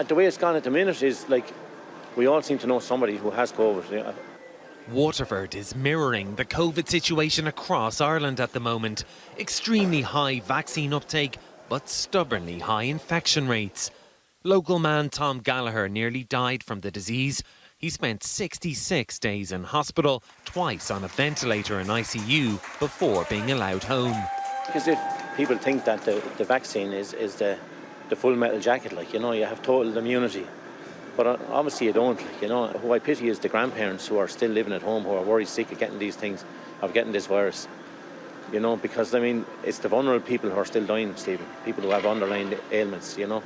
The way it's gone at the minute is like we all seem to know somebody who has COVID. Yeah. Waterford is mirroring the COVID situation across Ireland at the moment. Extremely high vaccine uptake, but stubbornly high infection rates. Local man Tom Gallagher nearly died from the disease. He spent 66 days in hospital, twice on a ventilator in ICU, before being allowed home. Because if people think that the vaccine is the full metal jacket, like, you know, you have total immunity. But obviously you don't, like, you know. Who I pity is the grandparents who are still living at home, who are worried sick of getting these things, of getting this virus. You know, because, I mean, it's the vulnerable people who are still dying, Stephen. People who have underlying ailments, you know.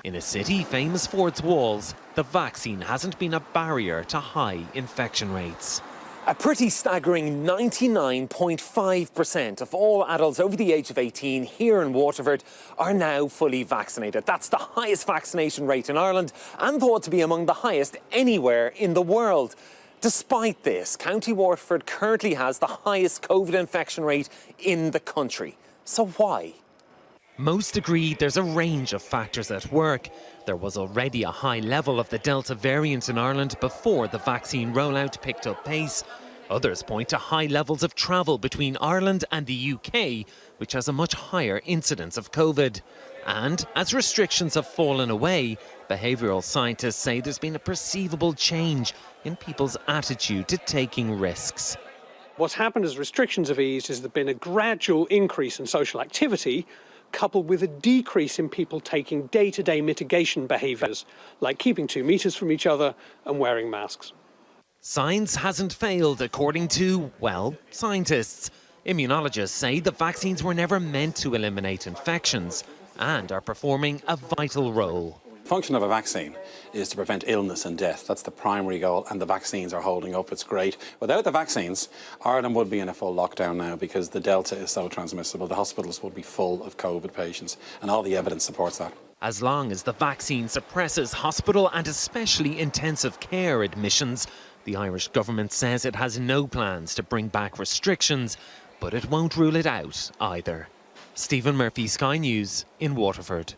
In a city famous for its walls, the vaccine hasn't been a barrier to high infection rates. A pretty staggering 99.5% of all adults over the age of 18 here in Waterford are now fully vaccinated. That's the highest vaccination rate in Ireland and thought to be among the highest anywhere in the world. Despite this, County Waterford currently has the highest COVID infection rate in the country. So why? Most agree there's a range of factors at work. There was already a high level of the Delta variant in Ireland before the vaccine rollout picked up pace. Others point to high levels of travel between Ireland and the UK, which has a much higher incidence of COVID. And as restrictions have fallen away, behavioural scientists say there's been a perceivable change in people's attitude to taking risks. What's happened as restrictions have eased is there's been a gradual increase in social activity, coupled with a decrease in people taking day-to-day mitigation behaviours, like keeping 2 metres from each other and wearing masks. Science hasn't failed, according to, well, scientists. Immunologists say the vaccines were never meant to eliminate infections and are performing a vital role. The function of a vaccine is to prevent illness and death. That's the primary goal, and the vaccines are holding up. It's great. Without the vaccines, Ireland would be in a full lockdown now because the Delta is so transmissible. The hospitals would be full of COVID patients, and all the evidence supports that. As long as the vaccine suppresses hospital and especially intensive care admissions, the Irish government says it has no plans to bring back restrictions, but it won't rule it out either. Stephen Murphy, Sky News in Waterford.